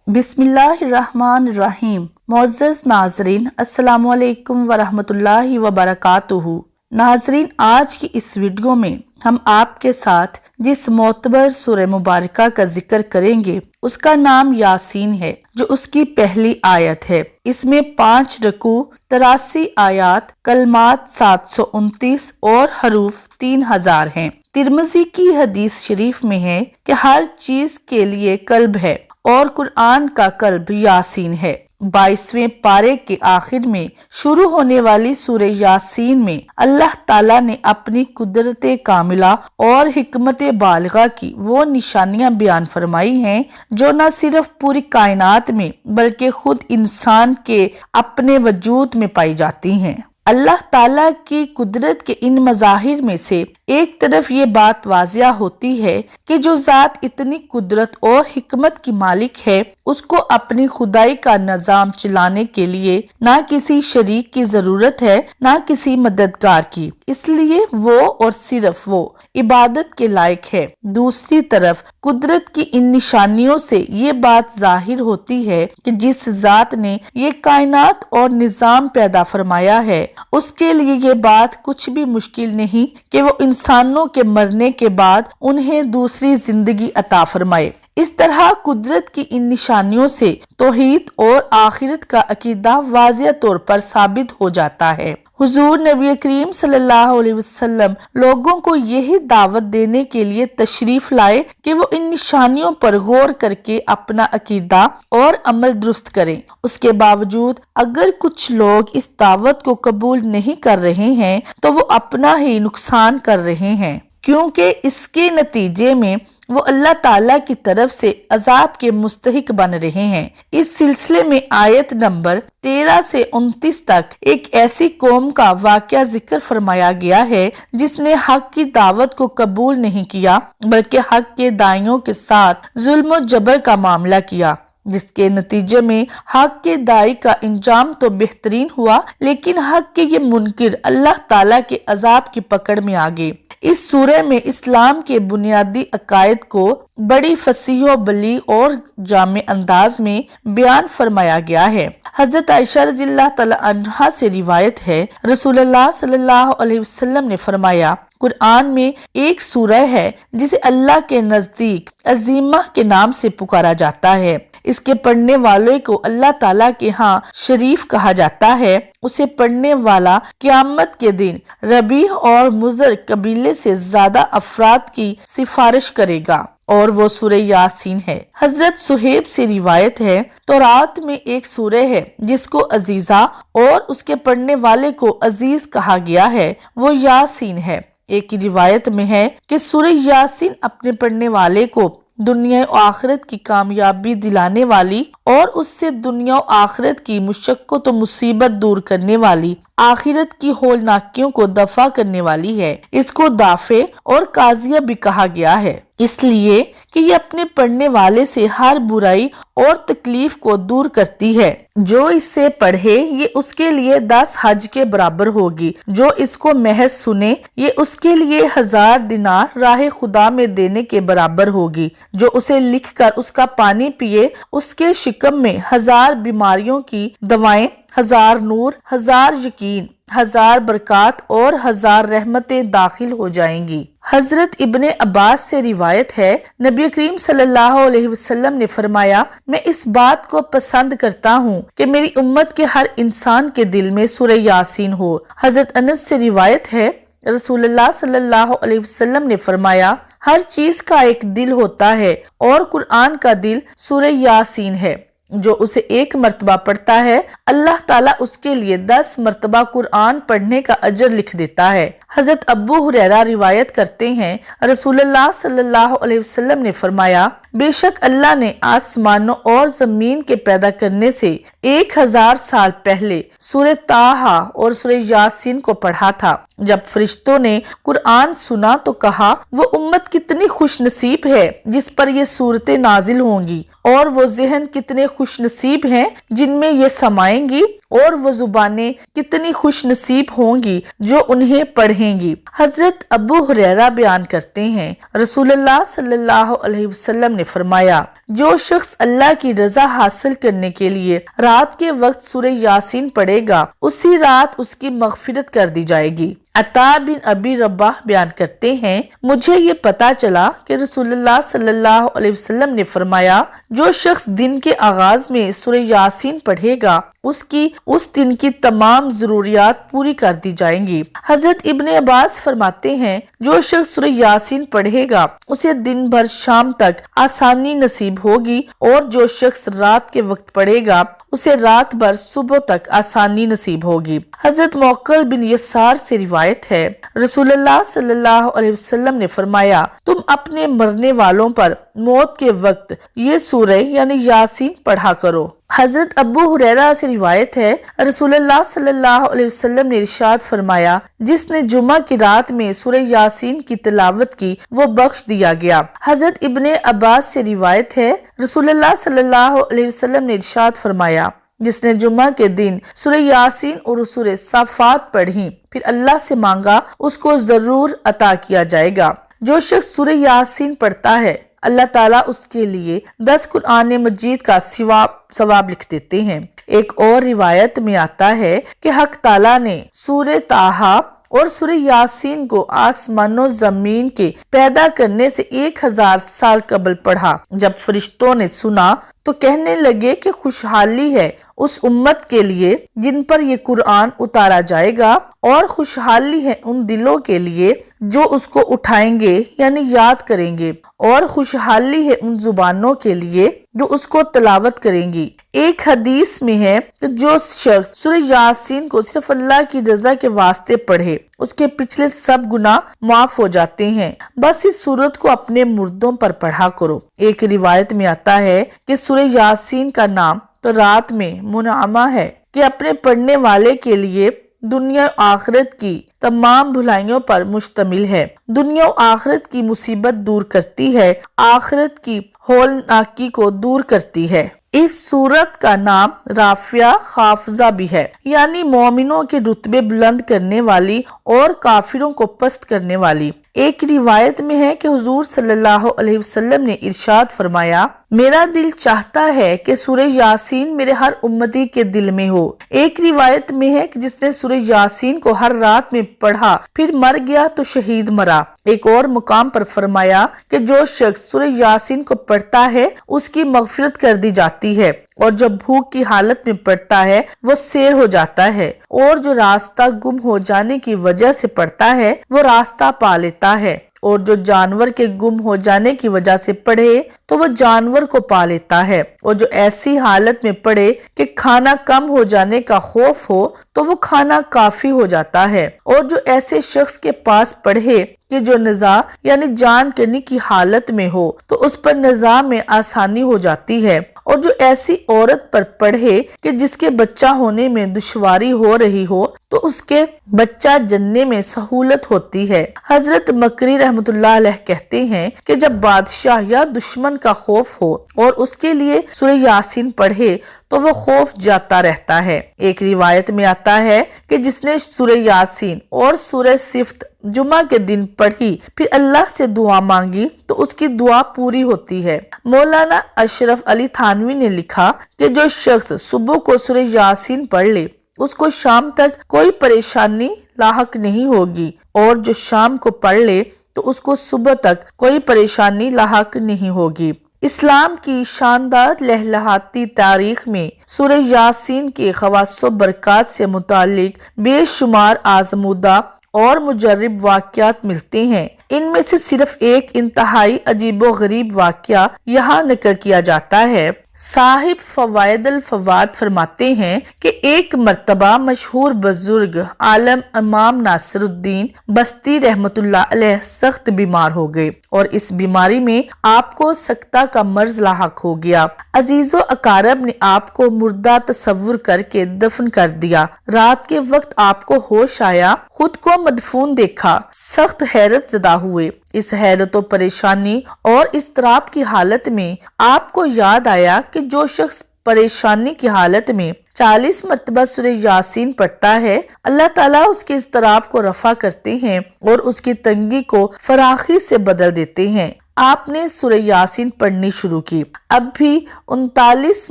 बिस्मिल्लाहिर्रहमानिर्रहीम। मुअज़्ज़ज़ नाज़रीन, अस्सलामु अलैकुम वरहमतुल्लाहि वबरकातुहू। नाज़रीन, आज की इस वीडियो में हम आपके साथ जिस मोतबर सूरह मुबारका का जिक्र करेंगे उसका नाम यासीन है, जो उसकी पहली आयत है। इसमें 5 रकू, 83 आयात, कलमात 729 और हरूफ 3000 हैं। तिरमिज़ी की हदीस शरीफ में है कि हर चीज के लिए कल्ब है और कुरान का कल्ब यासीन है। 22वें पारे के आखिर में शुरू होने वाली सूरह यासीन में अल्लाह ताला ने अपनी कुदरत कामिला और हिकमत बालिगा की वो निशानियां बयान फरमाई हैं जो न सिर्फ पूरी कायनात में बल्कि खुद इंसान के अपने वजूद में पाई जाती हैं। अल्लाह ताला की कुदरत के इन मज़ाहिर में से एक तरफ ये बात वाजिया होती है कि जो ज़ात इतनी कुदरत और हिकमत की मालिक है, उसको अपनी खुदाई का निज़ाम चलाने के लिए ना किसी शरीक की जरूरत है, ना किसी मददगार की, इसलिए वो और सिर्फ वो इबादत के लायक है। दूसरी तरफ कुदरत की इन निशानियों से ये बात जाहिर होती है कि जिस ज़ात ने ये कायनात और निज़ाम पैदा फरमाया है, उसके लिए ये बात कुछ भी मुश्किल नहीं कि वो इंसानों के मरने के बाद उन्हें दूसरी जिंदगी अता फरमाए। इस तरह कुदरत की इन निशानियों से तौहीद और आखिरत का अकीदा वाज़िह तौर पर साबित हो जाता है। हुजूर नबी करीम सल्लल्लाहु अलैहि वसल्लम लोगों को यही दावत देने के लिए तशरीफ लाए कि वो इन निशानियों पर गौर करके अपना अकीदा और अमल दुरुस्त करें। उसके बावजूद अगर कुछ लोग इस दावत को कबूल नहीं कर रहे हैं तो वो अपना ही नुकसान कर रहे हैं, क्योंकि इसके नतीजे में वो अल्लाह ताला की तरफ से अजाब के मुस्तहिक बन रहे हैं। इस सिलसिले में आयत नंबर 13 से 29 तक एक ऐसी कौम का वाकया जिक्र फरमाया गया है जिसने हक की दावत को कबूल नहीं किया, बल्कि हक के दाइयों के साथ जुल्म और जबर का मामला किया, जिसके नतीजे में हक के दाई का इंजाम तो बेहतरीन हुआ, लेकिन हक के ये मुनकिर अल्लाह ताला के अजाब की पकड़ में आ गए। इस सूरह में इस्लाम के बुनियादी अकायद को बड़ी फसीह बली और जामे अंदाज में बयान फरमाया गया है। हजरत आयशा रज़ियल्लाहु तआला अन्हा से रिवायत है, रसूलुल्लाह सल्लल्लाहु अलैहि वसल्लम ने फरमाया, कुरान में एक सूरह है जिसे अल्लाह के नजदीक अजीमा के नाम से पुकारा जाता है। इसके पढ़ने वाले को अल्लाह ताला के यहाँ शरीफ कहा जाता है। उसे पढ़ने वाला क़यामत के दिन रबी और मुज़र कबीले से ज्यादा अफराद की सिफारिश करेगा और वो सूरह यासीन है। हजरत सुहेब से रिवायत है, तौरात में एक सूरह है जिसको अजीजा और उसके पढ़ने वाले को अजीज कहा गया है, वो यासीन है। एक रिवायत में है कि सूरह यासीन अपने पढ़ने वाले को दुनिया और आखिरत की कामयाबी दिलाने वाली और उससे दुनिया और आखिरत की मुशक्क़त और मुसीबत दूर करने वाली, आखिरत की होलनाकियों को दफा करने वाली है। इसको दाफे और काजिया भी कहा गया है, इसलिए कि ये अपने पढ़ने वाले से हर बुराई और तकलीफ को दूर करती है। जो इससे पढ़े ये उसके लिए 10 हज के बराबर होगी। जो इसको महज सुने ये उसके लिए 1000 दिनार राह खुदा में देने के बराबर होगी। जो उसे लिख कर उसका पानी पिए उसके शिकम में 1000 बीमारियों की दवाएं, 1000 नूर, 1000 यकीन, 1000 बरकत और 1000 रहमतें दाखिल हो जाएंगी। हजरत इब्ने अब्बास से रिवायत है, नबी करीम सल्लल्लाहु अलैहि वसल्लम ने फरमाया, मैं इस बात को पसंद करता हूँ कि मेरी उम्मत के हर इंसान के दिल में सूरह यासीन हो। हजरत अनस से रिवायत है, रसूलुल्लाह सल्लल्लाहु अलैहि वसल्लम ने फरमाया, हर चीज का एक दिल होता है और कुरान का दिल सूरह यासीन है। जो उसे 1 मर्तबा पढ़ता है अल्लाह ताला उसके लिए 10 मर्तबा कुरान पढ़ने का अजर लिख देता है। हजरत अबू हुरैरा रिवायत करते हैं, रसूलुल्लाह सल्लल्लाहु अलैहि वसल्लम ने फरमाया, बेशक अल्लाह ने आसमानों और जमीन के पैदा करने से 1000 साल पहले सूरह ताहा और सूरह यासीन को पढ़ा था। जब फरिश्तों ने कुरान सुना तो कहा, वो उम्मत कितनी खुशनसीब है जिस पर ये सूरतें नाजिल होंगी, और वो ज़हन कितने खुशनसीब हैं जिनमें ये समाएंगी, और वो जुबानें कितनी खुशनसीब होंगी जो उन्हें पढ़ेंगी। हजरत अबू हुरैरा बयान करते हैं, रसूलुल्लाह सल्लल्लाहु अलैहि वसल्लम ने फरमाया, जो शख्स अल्लाह की रजा हासिल करने के लिए रात के वक्त सूरह यासीन पढ़ेगा, उसी रात उसकी मगफिरत कर दी जाएगी। अता बिन अबी रब्बाह बयान करते हैं, मुझे ये पता चला कि रसूलुल्लाह सल्लल्लाहु अलैहि वसल्लम ने फरमाया, जो शख्स दिन के आगाज में सूरह यासीन पढ़ेगा, उसकी उस दिन की तमाम जरूरियात पूरी कर दी जाएंगी। हजरत इब्ने अब्बास फरमाते हैं, जो शख्स सूरह यासीन पढ़ेगा उसे दिन भर शाम तक आसानी नसीब होगी, और जो शख्स रात के वक्त पढ़ेगा उसे रात भर सुबह तक आसानी नसीब होगी। हजरत मौक्कल बिन यसार से रिवायत है, रसूलुल्लाह सल्लल्लाहु अलैहि वसल्लम ने फरमाया, तुम अपने मरने वालों पर मौत के वक्त ये सूरह यानी यासीन पढ़ा करो। हजरत अबू हुरैरा से रिवायत है, रसूलुल्लाह सल्लल्लाहु अलैहि वसल्लम ने इरशाद फरमाया, जिसने जुमा की रात में सूरह यासीन की तिलावत की वो बख्श दिया गया। हजरत इब्ने अब्बास से रिवायत है, रसूलुल्लाह सल्लल्लाहु अलैहि वसल्लम ने इरशाद फरमाया, जिसने जुमा के दिन सूरह यासीन और सूरह साफात पढ़ी फिर अल्लाह से मांगा, उसको जरूर अता किया जाएगा। जो शख्स सूरह यासीन पढ़ता है, अल्लाह ताला उसके लिए 10 कुरान मजीद का सवाब लिख देते हैं। एक और रिवायत में आता है कि हक ताला ने सूरह ताहा और सूरह यासीन को आसमानों जमीन के पैदा करने से 1000 साल कबल पढ़ा। जब फरिश्तों ने सुना तो कहने लगे कि खुशहाली है उस उम्मत के लिए जिन पर ये कुरान उतारा जाएगा, और खुशहाली है उन दिलों के लिए जो उसको उठाएंगे यानी याद करेंगे, और खुशहाली है उन जुबानों के लिए जो उसको तिलावत करेंगी। एक हदीस में है कि जो शख्स सूरह यासीन को सिर्फ अल्लाह की रजा के वास्ते पढ़े, उसके पिछले सब गुनाह माफ हो जाते हैं। बस इस सूरत को अपने मुर्दों पर पढ़ा करो। एक रिवायत में आता है कि सूरह यासीन का नाम तो रात में मुनामा है कि अपने पढ़ने वाले के लिए दुनिया आखिरत की तमाम भुलाइयों पर मुश्तमिल है। दुनिया आखिरत की मुसीबत दूर करती है, आखिरत की हौलनाकी को दूर करती है। इस सूरत का नाम राफिया हाफजा भी है, यानी मोमिनों के रुतबे बुलंद करने वाली और काफिरों को पस्त करने वाली। एक रिवायत में है कि हुजूर सल्लल्लाहु अलैहि वसल्लम ने इरशाद फरमाया, मेरा दिल चाहता है कि सूरह यासीन मेरे हर उम्मती के दिल में हो। एक रिवायत में है कि जिसने सूरह यासीन को हर रात में पढ़ा फिर मर गया तो शहीद मरा। एक और मुकाम पर फरमाया कि जो शख्स सूरह यासीन को पढ़ता है उसकी मगफिरत कर दी जाती है, और जब भूख की हालत में पढ़ता है वो सैर हो जाता है, और जो रास्ता गुम हो जाने की वजह से पढ़ता है वो रास्ता पा लेता है, और जो जानवर के गुम हो जाने की वजह से पढ़े तो वो जानवर को पा लेता है, और जो ऐसी हालत में पढ़े कि खाना कम हो जाने का खौफ हो तो वो खाना काफी हो जाता है, और जो ऐसे शख्स के पास पढ़े कि जो नज़ा यानी जान करने की हालत में हो तो उस पर नज़ा में आसानी हो जाती है, और जो ऐसी औरत पर पढ़े कि जिसके बच्चा होने में दुश्वारी हो रही हो तो उसके बच्चा जन्ने में सहूलत होती है। हजरत मकरी रहमतुल्लाह अलैह कहते हैं कि जब बादशाह या दुश्मन का खौफ हो और उसके लिए सूरह यासीन पढ़े तो वो खौफ जाता रहता है। एक रिवायत में आता है कि जिसने सूरह यासीन और सूरह सिफ्त जुमा के दिन पढ़ी फिर अल्लाह से दुआ मांगी तो उसकी दुआ पूरी होती है। मौलाना अशरफ अली थानवी ने लिखा कि जो शख्स सुबह को सूरह यासीन पढ़ ले उसको शाम तक कोई परेशानी लाहक नहीं होगी, और जो शाम को पढ़ ले तो उसको सुबह तक कोई परेशानी लाहक नहीं होगी। इस्लाम की शानदार लहलहाती तारीख में सूरह यासीन के खवासो बरकत से मुतालिक बेशुमार आजमूदा और मुजर्रिब वाक़यात मिलते हैं। इनमें से सिर्फ एक इंतहाई अजीबो गरीब वाक़या यहाँ नकल किया जाता है। साहिब फवायद अल फवाद फरमाते हैं कि एक मर्तबा मशहूर बुजुर्ग आलम इमाम नासिरुद्दीन बस्ती रहमतुल्लाह अलैह सख्त बीमार हो गए और इस बीमारी में आपको सकता का मर्ज लाहक हो गया। अजीजो अकारब ने आपको मुर्दा तस्वुर करके दफन कर दिया। रात के वक्त आपको होश आया, खुद को मदफून देखा, सख्त हैरत ज़दा हुए। इस हैरत और परेशानी और इस्तराब की हालत में आपको याद आया कि जो शख्स परेशानी की हालत में 40 मरतबा सूरह यासीन पढ़ता है, अल्लाह ताला उसके इस्तराब को रफा करते हैं और उसकी तंगी को फराखी से बदल देते हैं। आपने सूरह यासीन पढ़नी शुरू की। अब भी 39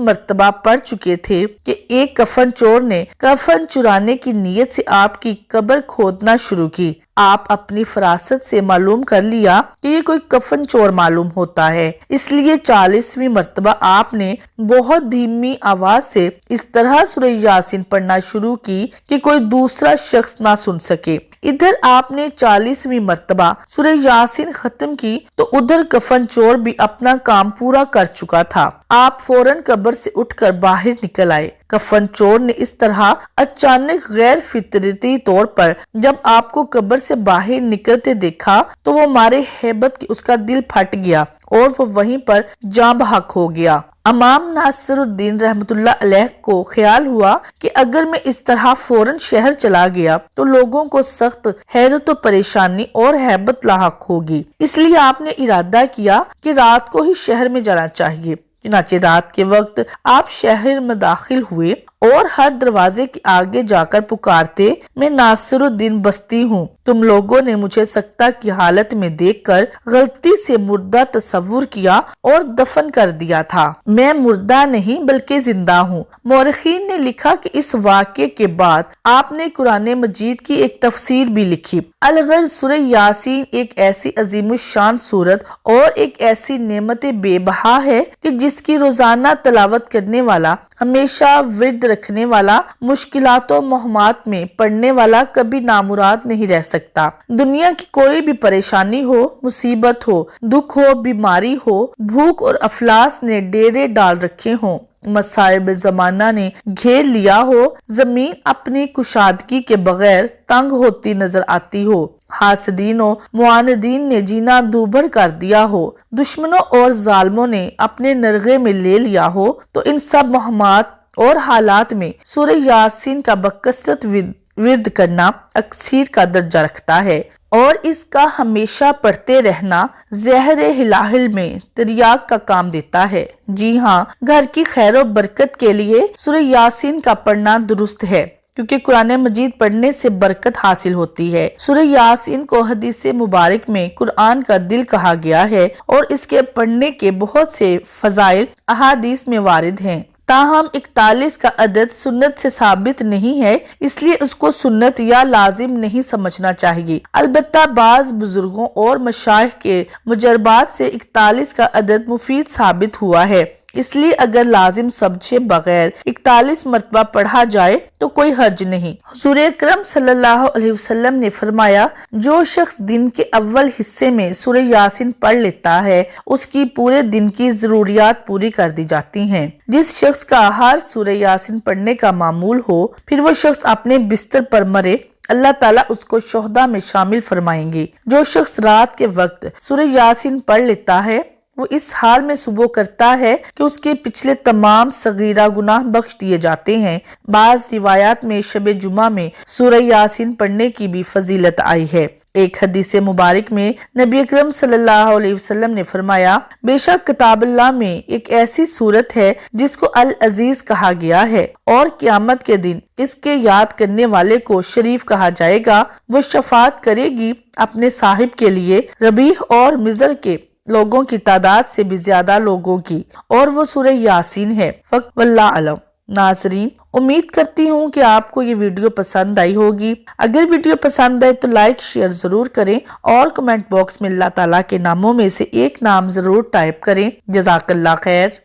मरतबा पढ़ चुके थे कि एक कफन चोर ने कफन चुराने की नीयत से आपकी कब्र खोदना शुरू की। आप अपनी फरासत से मालूम कर लिया कि ये कोई कफन चोर मालूम होता है, इसलिए 40वीं मरतबा आपने बहुत धीमी आवाज से इस तरह सूरह यासीन पढ़ना शुरू की कि कोई दूसरा शख्स ना सुन सके। इधर आपने 40वीं मरतबा सूरह यासीन खत्म की तो उधर कफन चोर भी अपना काम पूरा कर चुका था। आप फौरन कब्र से उठकर बाहर निकल आए। कफन चोर ने इस तरह अचानक गैर फितरती तौर पर जब आपको कब्र से बाहर निकलते देखा तो वो मारे हैबत की उसका दिल फट गया और वो वहीं पर जाँ बहक हो गया। इमाम नासिरुद्दीन रहमतुल्लाह अलैह को ख्याल हुआ कि अगर मैं इस तरह फौरन शहर चला गया तो लोगों को सख्त हैरत और परेशानी और हैबत लाहक होगी, इसलिए आपने इरादा किया कि रात को ही शहर में जाना चाहिए। चुनाचे रात के वक्त आप शहर में दाखिल हुए और हर दरवाजे के आगे जाकर पुकारते, मैं नासिरुद्दीन बस्ती हूँ, तुम लोगों ने मुझे सकता की हालत में देखकर गलती से मुर्दा तस्वुर किया और दफन कर दिया था। मैं मुर्दा नहीं बल्कि जिंदा हूँ। मौरखीन ने लिखा कि इस वाक़े के बाद आपने कुरान मजीद की एक तफसीर भी लिखी। अलगर्ज सूरह यासीन एक ऐसी अजीमुशान सूरत और एक ऐसी नेमत बेबहा है कि जिसकी रोजाना तलावत करने वाला, हमेशा विर्द रखने वाला, मुश्किलातों मोहमात में पढ़ने वाला कभी नामुराद नहीं रह सकता। दुनिया की कोई भी परेशानी हो, मुसीबत हो, दुख हो, बीमारी हो, भूख और अफलास ने डेरे डाल रखे हों, मसाइब जमाना ने घेर लिया हो, जमीन अपनी कुशादगी के बगैर तंग होती नजर आती हो, हासदीनों मुआनदीन ने जीना दूभर कर दिया हो, दुश्मनों और जालिमों ने अपने नरगे में ले लिया हो, तो इन सब मोहम्मद और हालात में सूरह यासीन का बकसरत विर्द करना अक्सीर का दर्जा रखता है और इसका हमेशा पढ़ते रहना ज़हरे हिलाहिल में तिर्याक का काम देता है। जी हाँ, घर की खैर और बरकत के लिए सूरह यासीन का पढ़ना दुरुस्त है, क्योंकि कुरान मजीद पढ़ने से बरकत हासिल होती है। सूरह यासीन को हदीस मुबारक में कुरान का दिल कहा गया है और इसके पढ़ने के बहुत से फजाइल अहादीस में वारिद हैं। ताहम 41 का अदद सुन्नत से साबित नहीं है, इसलिए उसको सुन्नत या लाजिम नहीं समझना चाहिए। अलबत्ता बाज बुजुर्गों और मशाइख के मुजरबात से 41 का अदद मुफीद साबित हुआ है, इसलिए अगर लाजिम समझे बगैर 41 मरतबा पढ़ा जाए तो कोई हर्ज नहीं। हुजूर अकरम सल्लल्लाहु अलैहि वसल्लम ने फरमाया, जो शख्स दिन के अव्वल हिस्से में सूरह यासीन पढ़ लेता है उसकी पूरे दिन की जरूरियात पूरी कर दी जाती हैं। जिस शख्स का हर सूरह यासीन पढ़ने का मामूल हो, फिर वो शख्स अपने बिस्तर पर मरे, अल्लाह ताला उसको शोहदा में शामिल फरमाएंगे। जो शख्स रात के वक्त सूरह यासीन पढ़ लेता है वो इस हाल में सुबह करता है कि उसके पिछले तमाम सगीरा गुनाह बख्श दिए जाते हैं। बाज रिवायात में शब जुमा में सूरह यासीन पढ़ने की भी फजीलत आई है। एक हदीस मुबारक में नबी अकरम सल्लल्लाहु अलैहि वसल्लम ने फरमाया, बेशक किताबुल्लाह में एक ऐसी सूरत है जिसको अल अजीज कहा गया है और क़यामत के दिन इसके याद करने वाले को शरीफ कहा जाएगा। वो शफात करेगी अपने साहिब के लिए रबीह और मिज़र के लोगों की तादाद से भी ज्यादा लोगों की, और वो सूरह यासीन है। फ़क़ वल्लाह अलम। नाज़रीन, उम्मीद करती हूँ कि आपको ये वीडियो पसंद आई होगी। अगर वीडियो पसंद आए तो लाइक शेयर जरूर करें और कमेंट बॉक्स में अल्लाह ताला के नामों में से एक नाम जरूर टाइप करें। जज़ाकल्लाह खैर।